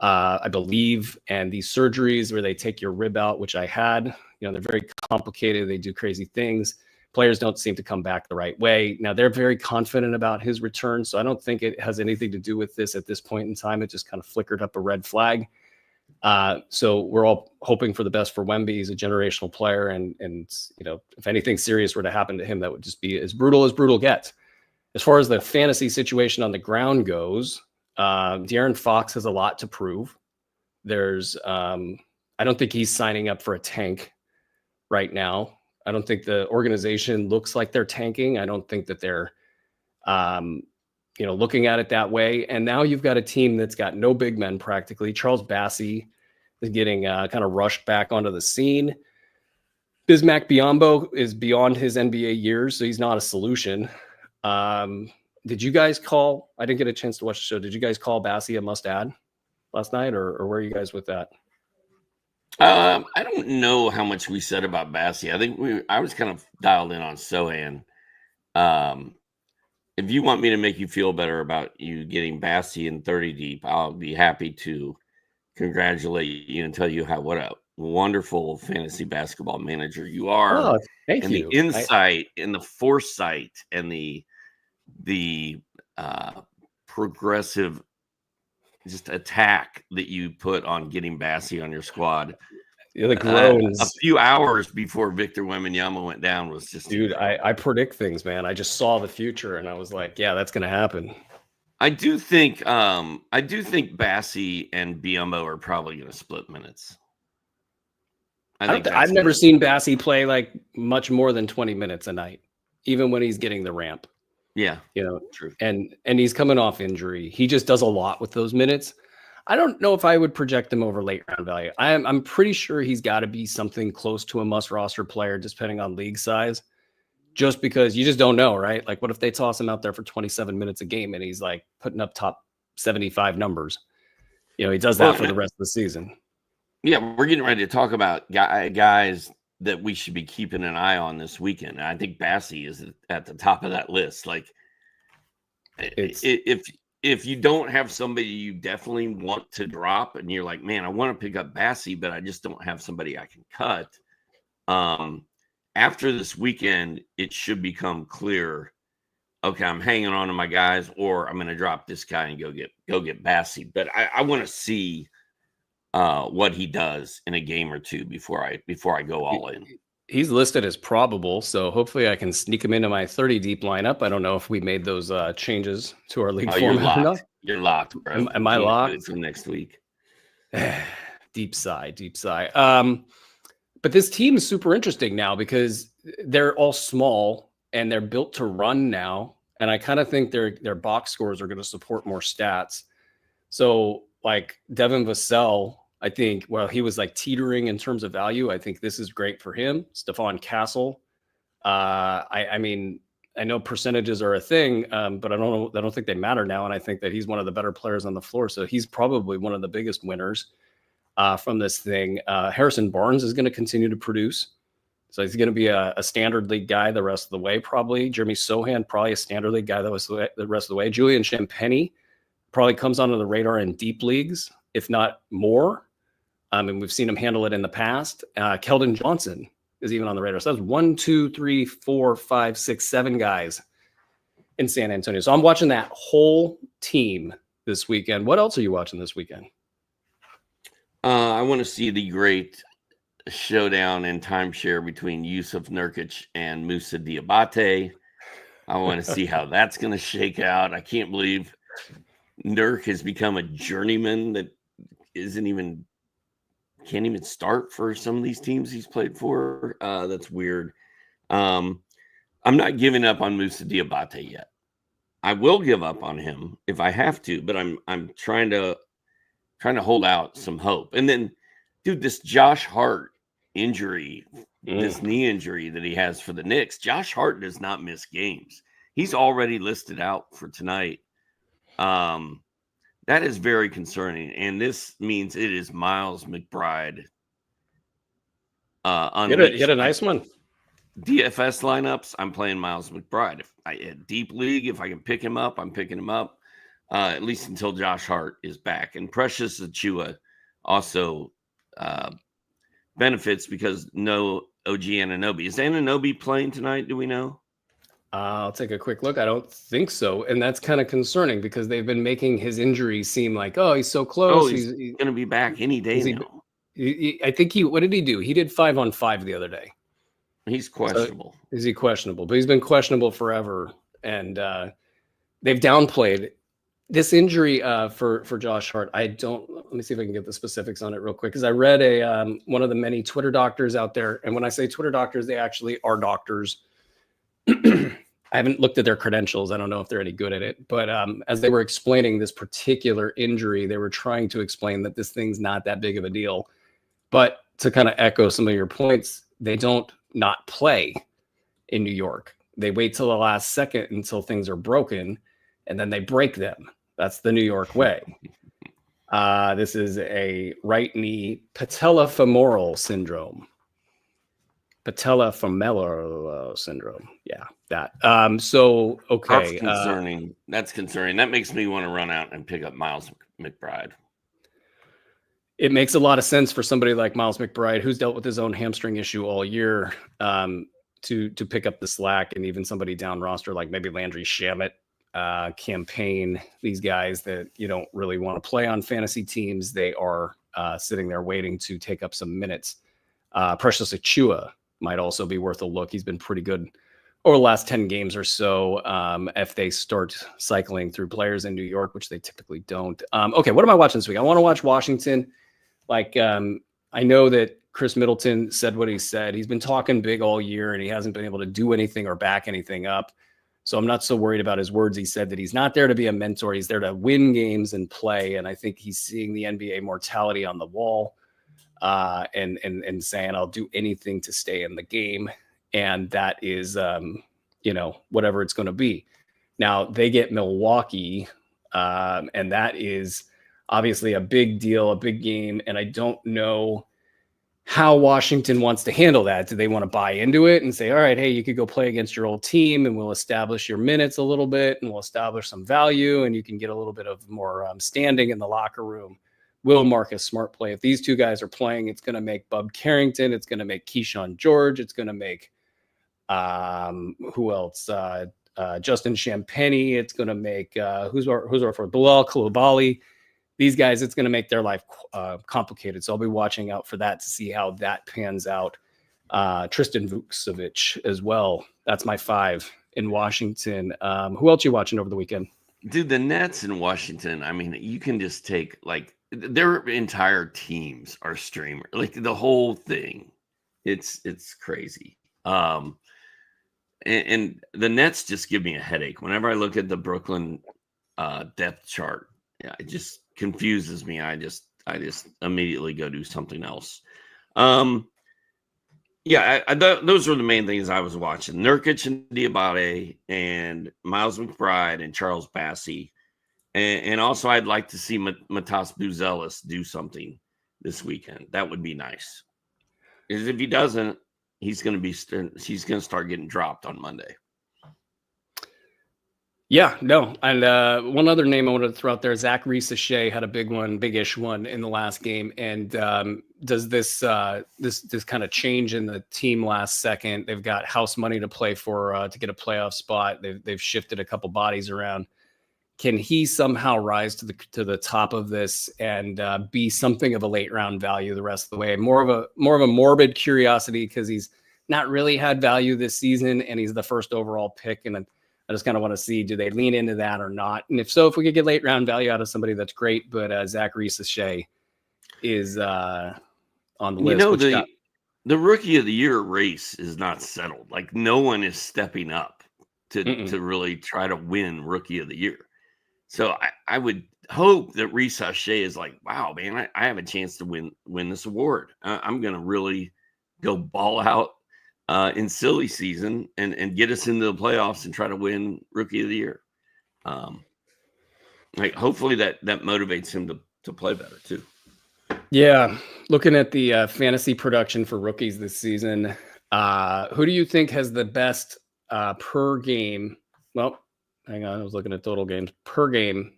I believe. And these surgeries where they take your rib out, which I had, they're very complicated. They do crazy things. Players don't seem to come back the right way. Now, they're very confident about his return, so I don't think it has anything to do with this at this point in time. It just kind of flickered up a red flag. So we're all hoping for the best for Wemby. He's a generational player, and if anything serious were to happen to him, that would just be as brutal gets. As far as the fantasy situation on the ground goes, De'Aaron Fox has a lot to prove. There's, I don't think he's signing up for a tank right now. I don't think the organization looks like they're tanking. I don't think that they're, looking at it that way. And now you've got a team that's got no big men practically. Charles Bassey is getting kind of rushed back onto the scene. Bismack Biyombo is beyond his NBA years, so he's not a solution. Did you guys call? I didn't get a chance to watch the show. Did you guys call Bassey a must-add last night, or where are you guys with that? I don't know how much we said about Bassey. I think I was kind of dialed in on Sohan. If you want me to make you feel better about you getting Bassey in 30 deep, I'll be happy to congratulate you and tell you what a wonderful fantasy basketball manager you are. Oh, thank you. The insight and the foresight and the progressive just attack that you put on getting Bassey on your squad. The groans. A few hours before Victor Wembanyama went down was just, dude, I predict things, man. I just saw the future and I was like, yeah, that's going to happen. I do think Bassey and Biyombo are probably going to split minutes. I've never seen Bassey play like much more than 20 minutes a night, even when he's getting the ramp. Yeah, true. And he's coming off injury. He just does a lot with those minutes. I don't know if I would project him over late round value. I'm pretty sure he's got to be something close to a must roster player, depending on league size, just because you just don't know, right? Like, what if they toss him out there for 27 minutes a game and he's like putting up top 75 numbers? He does that for the rest of the season. Yeah, we're getting ready to talk about guys that we should be keeping an eye on this weekend. And I think Bassey is at the top of that list. Like, if you don't have somebody you definitely want to drop and you're like, man, I want to pick up Bassey, but I just don't have somebody I can cut. After this weekend, it should become clear, okay, I'm hanging on to my guys, or I'm going to drop this guy and go get Bassey. But I want to see what he does in a game or two before I go all in. He's listed as probable, so hopefully I can sneak him into my 30 deep lineup. I don't know if we made those changes to our league format or not. You're locked, bro. Am I locked? For next week. Deep sigh. But this team is super interesting now because they're all small and they're built to run now. And I kind of think their box scores are going to support more stats. So like Devin Vassell, I think, he was like teetering in terms of value. I think this is great for him. Stephon Castle. I mean, I know percentages are a thing, but I don't think they matter now. And I think that he's one of the better players on the floor. So he's probably one of the biggest winners from this thing. Harrison Barnes is going to continue to produce. So he's going to be a standard league guy the rest of the way, probably. Jeremy Sohan, probably a standard league guy the rest of the way. Julian Champagnie probably comes onto the radar in deep leagues, if not more. And we've seen him handle it in the past. Keldon Johnson is even on the radar. So that's 1, 2, 3, 4, 5, 6, 7 guys in San Antonio. So I'm watching that whole team this weekend. What else are you watching this weekend? I want to see the great showdown in timeshare between Yusuf Nurkic and Moussa Diabate. I want to see how that's going to shake out. I can't believe Nurk has become a journeyman that can't even start for some of these teams he's played for. That's weird. I'm not giving up on Moussa Diabate yet. I will give up on him if I have to, but I'm trying to trying to hold out some hope. And then, dude, this Josh Hart injury, this knee injury that he has for the Knicks, Josh Hart does not miss games. He's already listed out for tonight. That is very concerning. And this means it is Miles McBride. He had a nice one. DFS lineups, I'm playing Miles McBride. If I had deep league, if I can pick him up, I'm picking him up. At least until Josh Hart is back. And Precious Achua also benefits because no OG Anunoby. Is Anunoby playing tonight? Do we know? I'll take a quick look. I don't think so. And that's kind of concerning because they've been making his injury seem like, oh, he's so close. Oh, he's going to be back any day now. I think what did he do? He did 5-on-5 the other day. He's questionable. So, is he questionable? But he's been questionable forever. And they've downplayed this injury for Josh Hart. Let me see if I can get the specifics on it real quick. Because I read one of the many Twitter doctors out there. And when I say Twitter doctors, they actually are doctors. I haven't looked at their credentials. I don't know if they're any good at it. But as they were explaining this particular injury, they were trying to explain that this thing's not that big of a deal. But to kind of echo some of your points, they don't not play in New York. They wait till the last second until things are broken, and then they break them. That's the New York way. This is a right knee patellofemoral syndrome. Patellofemoral syndrome. Yeah, that. So, okay. That's concerning. That's concerning. That makes me want to run out and pick up Miles McBride. It makes a lot of sense for somebody like Miles McBride, who's dealt with his own hamstring issue all year, to pick up the slack, and even somebody down roster like maybe Landry Shamet, Campaign, these guys that you don't really want to play on fantasy teams. They are sitting there waiting to take up some minutes. Precious Achua might also be worth a look. He's been pretty good over the last 10 games or so. If they start cycling through players in New York, which they typically don't. Okay, what am I watching this week? I want to watch Washington. I know that Chris Middleton said what he said. He's been talking big all year, and he hasn't been able to do anything or back anything up. So I'm not so worried about his words. He said that he's not there to be a mentor. He's there to win games and play. And I think he's seeing the NBA mortality on the wall, and saying, I'll do anything to stay in the game. And that is, whatever it's going to be. Now they get Milwaukee, and that is obviously a big deal, a big game. And I don't know how Washington wants to handle that. Do they want to buy into it and say, all right, hey, you could go play against your old team and we'll establish your minutes a little bit and we'll establish some value and you can get a little bit of more standing in the locker room? Will Marcus Smart play? If these two guys are playing, it's going to make Bub Carrington. It's going to make Keyshawn George. It's going to make who else? Justin Champagnie. It's going to make who's our for Bilal Coulibaly. These guys, it's going to make their life complicated. So I'll be watching out for that to see how that pans out. Tristan Vukcevic as well. That's my 5 in Washington. Who else you watching over the weekend? Dude, the Nets in Washington, I mean, you can just take, like, their entire teams are streamer. Like, the whole thing. It's crazy. And the Nets just give me a headache. Whenever I look at the Brooklyn depth chart, yeah, it just confuses me. I just immediately go do something else. Those were the main things I was watching. Nurkic and Diabate and Miles McBride and Charles Bassey. And also I'd like to see Matas Buzelis do something this weekend. That would be nice. Because if he doesn't, he's going to start getting dropped on Monday. Yeah, no. And one other name I wanted to throw out there, Zach Reese-Shea had a big-ish one in the last game. And does this kind of change in the team last second? They've got house money to play for to get a playoff spot. They've shifted a couple bodies around. Can he somehow rise to the top of this and be something of a late round value the rest of the way? More of a morbid curiosity because he's not really had value this season, and he's the first overall pick. And I just kind of want to see, do they lean into that or not? And if so, if we could get late round value out of somebody, that's great. But Zach Reese-Shea is on the list. The rookie of the year race is not settled. Like, no one is stepping up to really try to win rookie of the year. So I would hope that Reese Hachey is like, wow, man, I have a chance to win this award. I'm going to really go ball out in silly season and get us into the playoffs and try to win Rookie of the Year. Like hopefully that motivates him to play better too. Yeah, looking at the fantasy production for rookies this season, who do you think has the best per game? Well, hang on, I was looking at total games per game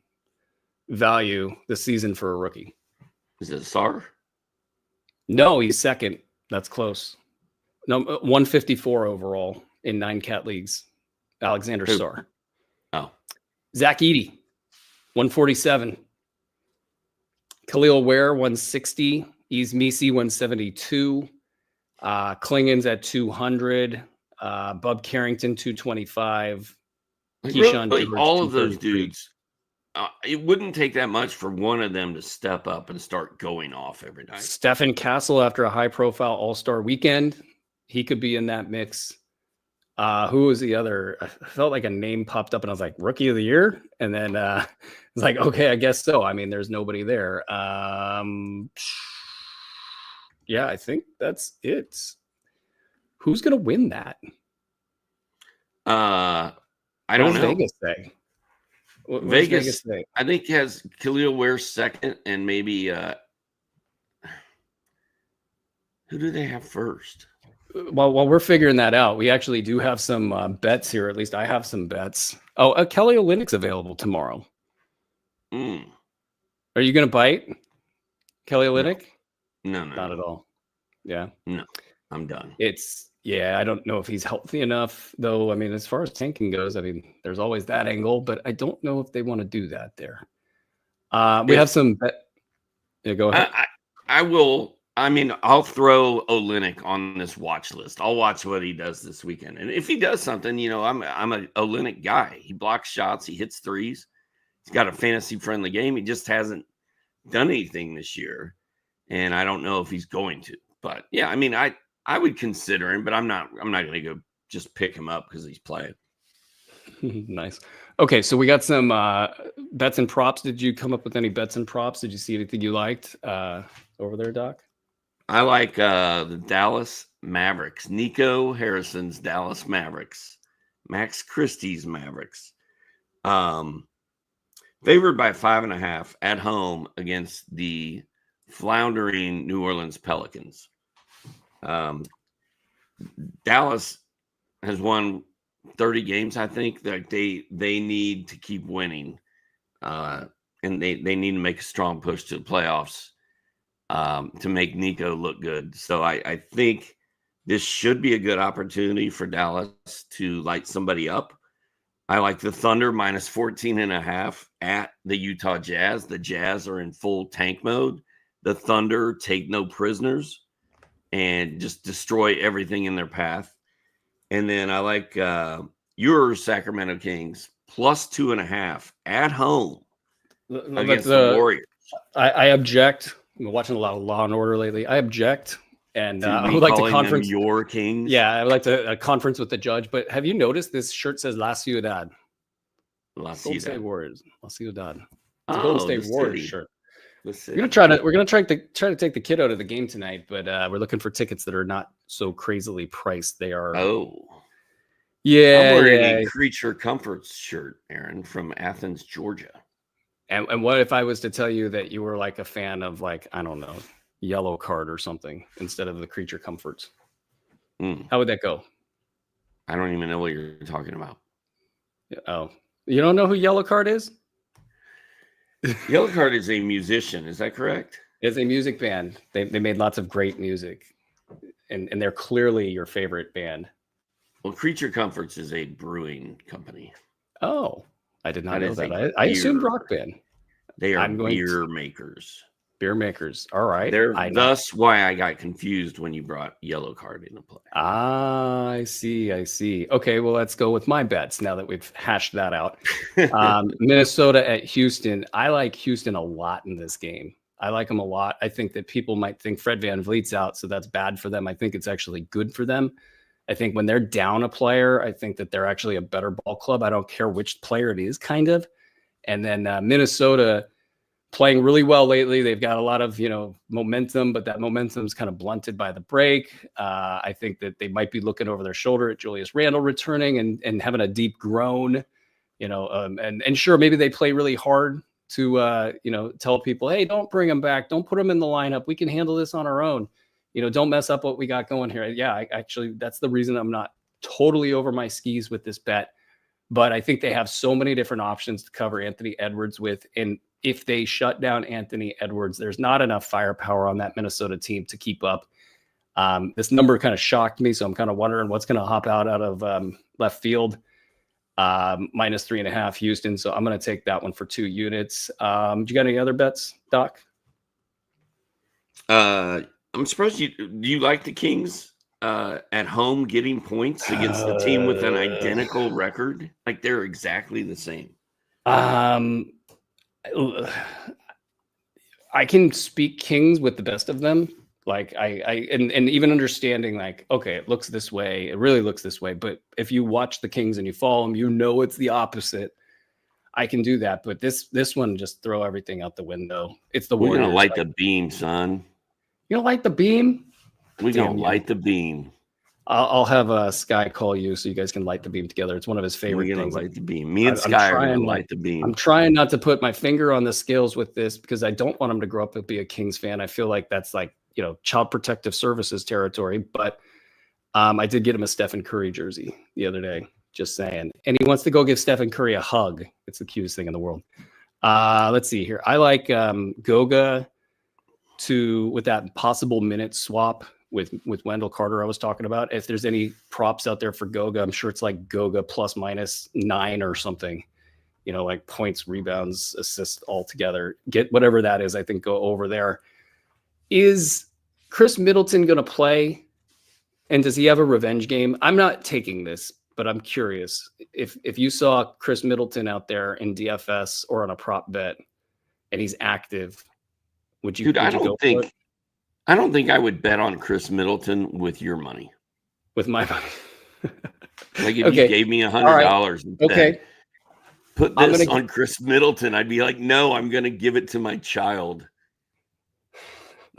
value this season for a rookie. Is it Sarr? No, he's second. That's close. No, 154 overall in 9 cat leagues. Alexander Sarr. Oh, Zach Edey, 147. Khalil Ware, 160. Misi, 172. Klingon's at 200. Bub Carrington, 225. Keyshawn really, George, all of those dudes. It wouldn't take that much for one of them to step up and start going off every night. Stephen Castle, after a high-profile All-Star weekend, he could be in that mix. Who was the other? I felt like a name popped up, and I was like, Rookie of the Year? And then it's like, okay, I guess so. I mean, there's nobody there. Yeah, I think that's it. Who's going to win that? I don't know. Vegas say? Vegas say? I think has Khalil Ware second, and maybe who do they have first? Well, while we're figuring that out, we actually do have some bets here. At least I have some bets. Oh, Kelly Olynyk's available tomorrow. Are you going to bite Kelly Olynyk? No, not at all. Yeah, no, I'm done. I don't know if he's healthy enough, though. I mean, as far as tanking goes, I mean, there's always that angle, but I don't know if they want to do that there. We have some bet. Yeah, go ahead. I will. I mean, I'll throw Olynyk on this watch list. I'll watch what he does this weekend, and if he does something, I'm an Olynyk guy. He blocks shots, he hits threes. He's got a fantasy-friendly game. He just hasn't done anything this year, and I don't know if he's going to. But yeah, I mean, I would consider him, but I'm not going to go just pick him up because he's playing. Nice. Okay, so we got some bets and props. Did you come up with any bets and props? Did you see anything you liked over there, Doc? I like the Dallas Mavericks. Nico Harrison's Dallas Mavericks. Max Christie's Mavericks. Favored by 5.5 at home against the floundering New Orleans Pelicans. Dallas has won 30 games, I think, that they need to keep winning. And they need to make a strong push to the playoffs to make Nico look good. So I think this should be a good opportunity for Dallas to light somebody up. I like the Thunder minus 14.5 at the Utah Jazz. The Jazz are in full tank mode. The Thunder take no prisoners and just destroy everything in their path. And then I like your Sacramento Kings plus 2.5 at home against the Warriors. I object. I'm watching a lot of Law and Order lately. I object. And I would like to conference your Kings. Yeah, I would like to conference with the judge. But have you noticed this shirt says La Ciudad? Golden State Warriors. La Ciudad. It's a Golden State Warriors shirt. We're gonna try to take the kid out of the game tonight, but we're looking for tickets that are not so crazily priced. They are. Oh, yeah. I'm wearing a Creature Comforts shirt, Aaron, from Athens, Georgia. And what if I was to tell you that you were like a fan of, like, I don't know, Yellow Card or something instead of the Creature Comforts? How would that go? I don't even know what you're talking about. Oh, you don't know who Yellow Card is? Yellow Card is a musician. Is that correct? It's a music band. They made lots of great music, and they're clearly your favorite band. Well, Creature Comforts is a brewing company. Oh, I did not know that. I assumed rock band. They are beer makers. Beer makers. All right. Thus why I got confused when you brought Yellow Card into play. Ah, I see. Okay, well, let's go with my bets now that we've hashed that out. Minnesota at Houston. I like Houston a lot in this game. I like them a lot. I think that people might think Fred VanVleet's out, so that's bad for them. I think it's actually good for them. I think when they're down a player, I think that they're actually a better ball club. I don't care which player it is, kind of. And then Minnesota, playing really well lately. They've got a lot of, momentum, but that momentum's kind of blunted by the break. I think that they might be looking over their shoulder at Julius Randle returning and having a deep groan, and sure, maybe they play really hard to, tell people, hey, don't bring him back. Don't put him in the lineup. We can handle this on our own. Don't mess up what we got going here. Yeah, actually, that's the reason I'm not totally over my skis with this bet. But I think they have so many different options to cover Anthony Edwards with. And if they shut down Anthony Edwards, there's not enough firepower on that Minnesota team to keep up. This number kind of shocked me, so I'm kind of wondering what's going to hop out of left field. -3.5 Houston, so I'm going to take that one for 2 units. Do you got any other bets, Doc? I'm surprised do you like the Kings at home getting points against the team with an identical record? Like they're exactly the same. I can speak Kings with the best of them. Like and even understanding like, okay, it looks this way. It really looks this way. But if you watch the Kings and you follow them, it's the opposite. I can do that. But this one, just throw everything out the window. It's the Warriors. We're going to light the beam, son. You don't light the beam? We're going to light the beam. I'll have Sky call you so you guys can light the beam together. It's one of his favorite things. We're going to light the beam. Me and Sky are going to light the beam. I'm trying not to put my finger on the scales with this because I don't want him to grow up and be a Kings fan. I feel like that's like, Child Protective Services territory. But I did get him a Stephen Curry jersey the other day, just saying. And he wants to go give Stephen Curry a hug. It's the cutest thing in the world. Let's see here. I like Goga with that possible minute swap with Wendell Carter I was talking about. If there's any props out there for Goga, I'm sure it's like Goga ±9 or something, like points, rebounds, assists all together. Get whatever that is, I think, go over there. Is Chris Middleton going to play? And does he have a revenge game? I'm not taking this, but I'm curious. If you saw Chris Middleton out there in DFS or on a prop bet and he's active, would you? Dude, I don't think I would bet on Chris Middleton with your money. With my money. Like if you gave me $100 and said, put this on Chris Middleton, I'd be like, no, I'm going to give it to my child.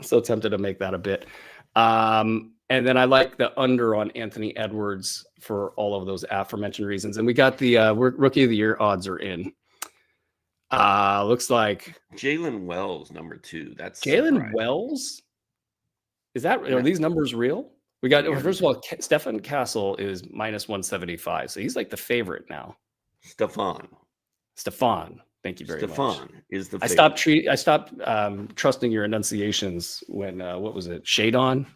So tempted to make that a bit. And then I like the under on Anthony Edwards for all of those aforementioned reasons. And we got the Rookie of the Year odds are in. Looks like Jalen Wells, number 2. That's Jalen Wells. Are these numbers real? We got, first of all, Stefan Castle is -175. So he's like the favorite now. Stefan. Thank you very much. Stefan is the favorite. I stopped trusting your enunciations when, what was it? Shadon.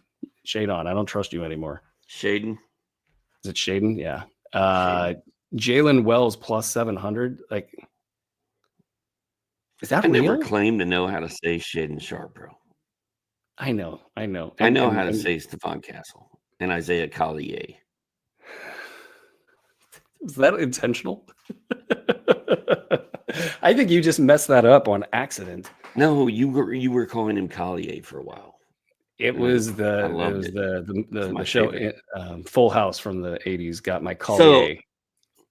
I don't trust you anymore. Shaden. Is it Shaden? Yeah. Jalen Wells +700. Like, is that real? I never claimed to know how to say Shaden Sharp, bro. I know. I know how to say Stefan Castle and Isaiah Collier. Is that intentional? I think you just messed that up on accident. No, you were calling him Collier for a while. It was the show Full House from the 80s got my Collier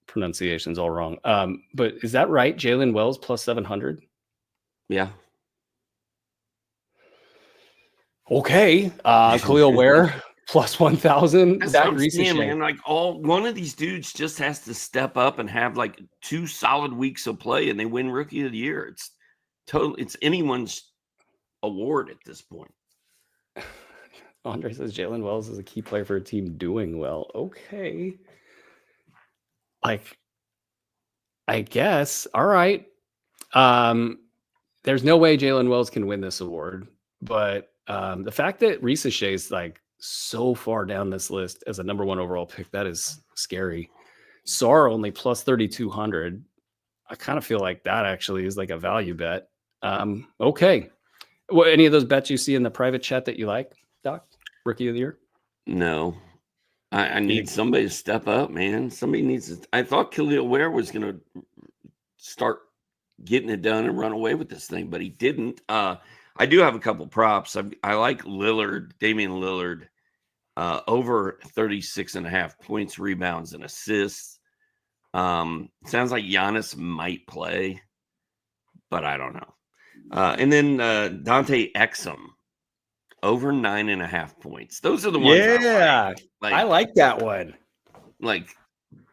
pronunciations all wrong. But is that right? Jalen Wells +700? Yeah. Okay. Khalil Ware +1,000. Zach Reese, man. Like one of these dudes just has to step up and have like 2 solid weeks of play, and they win Rookie of the Year. It's anyone's award at this point. Andre says Jalen Wells is a key player for a team doing well. Okay. Like, I guess. All right. There's no way Jalen Wells can win this award, but the fact that Reese Shea is like so far down this list as a number 1 overall pick, that is scary. Sar only +3,200. I kind of feel like that actually is like a value bet. Okay. What, any of those bets you see in the private chat that you like, Doc? Rookie of the Year? No. I need somebody to step up, man. Somebody needs to. I thought Khalil Ware was going to start getting it done and run away with this thing, but he didn't. I do have a couple props. I like Lillard, Damian Lillard, over 36.5 points, rebounds, and assists. Sounds like Giannis might play, but I don't know. And then Dante Exum over 9.5 points. Those are the ones. Yeah, I like that one. Like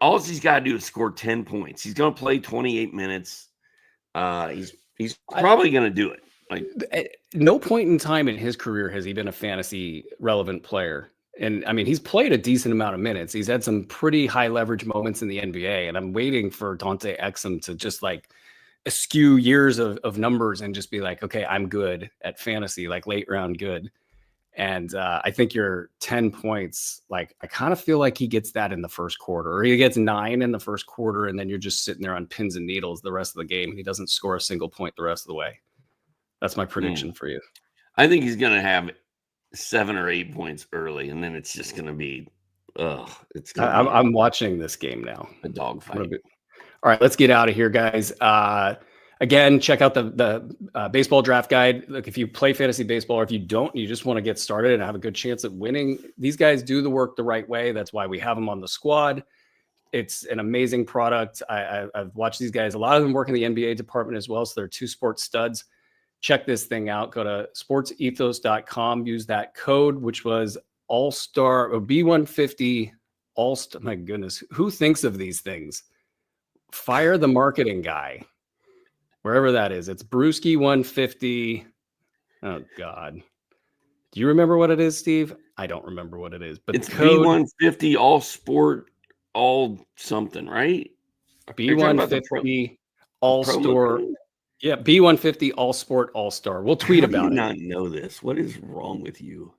all he's got to do is score 10 points. He's going to play 28 minutes. He's probably going to do it. Like no point in time in his career has he been a fantasy relevant player. And I mean, he's played a decent amount of minutes. He's had some pretty high leverage moments in the NBA. And I'm waiting for Dante Exum to just like eschew years of numbers and just be like, okay, I'm good at fantasy, like late round good. And I think your 10 points, like I kind of feel like he gets that in the first quarter, or he gets 9 in the first quarter, and then you're just sitting there on pins and needles the rest of the game. And he doesn't score a single point the rest of the way. That's my prediction for you. I think he's going to have 7 or 8 points early, and then it's just going to be, it's going to be I'm watching this game now. A dogfight. All right, let's get out of here, guys. Again, check out the baseball draft guide. Look, if you play fantasy baseball, or if you don't, you just want to get started and have a good chance at winning. These guys do the work the right way. That's why we have them on the squad. It's an amazing product. I've watched these guys. A lot of them work in the NBA department as well, so they're 2 sports studs. Check this thing out. Go to sportsethos.com. Use that code, which was All-Star or B150 All-Star. My goodness, who thinks of these things? Fire the marketing guy, wherever that is. It's Bruski 150. Oh God, do you remember what it is, Steve? I don't remember what it is, but it's B150 All Sport, all something, right? B150 All Store. Yeah, B150 All Sport All Star. We'll tweet about it. How do you not know this? What is wrong with you?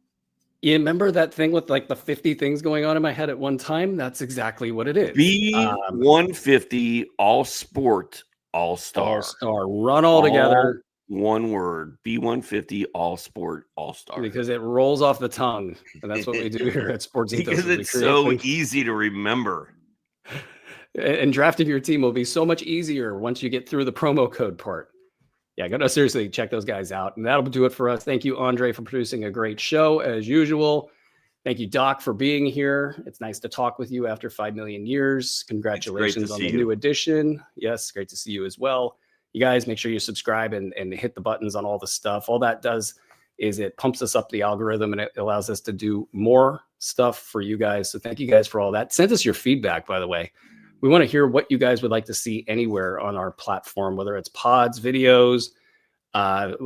You remember that thing with like the 50 things going on in my head at one time? That's exactly what it is. B150 All Sport All Star. All Star. Run all together. One word. B150 All Sport All Star. Because it rolls off the tongue. And that's what we do here at Sports Ethos. Because it's so easy to remember. And drafting your team will be so much easier once you get through the promo code part. Yeah, go to seriously check those guys out. And that'll do it for us. Thank you, Andre, for producing a great show as usual. Thank you, Doc, for being here. It's nice to talk with you after 5 million years. Congratulations on the new edition. Yes, great to see you as well. You guys, make sure you subscribe and hit the buttons on all the stuff. All that does is it pumps us up the algorithm and it allows us to do more stuff for you guys. So thank you guys for all that. Send us your feedback, by the way. We want to hear what you guys would like to see anywhere on our platform, whether it's pods, videos,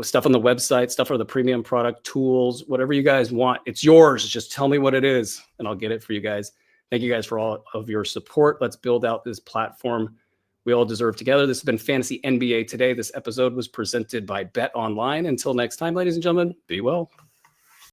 stuff on the website, stuff for the premium product, tools, whatever you guys want. It's yours. Just tell me what it is and I'll get it for you guys. Thank you guys for all of your support. Let's build out this platform we all deserve together. This has been Fantasy NBA Today. This episode was presented by Bet Online. Until next time, ladies and gentlemen, be well.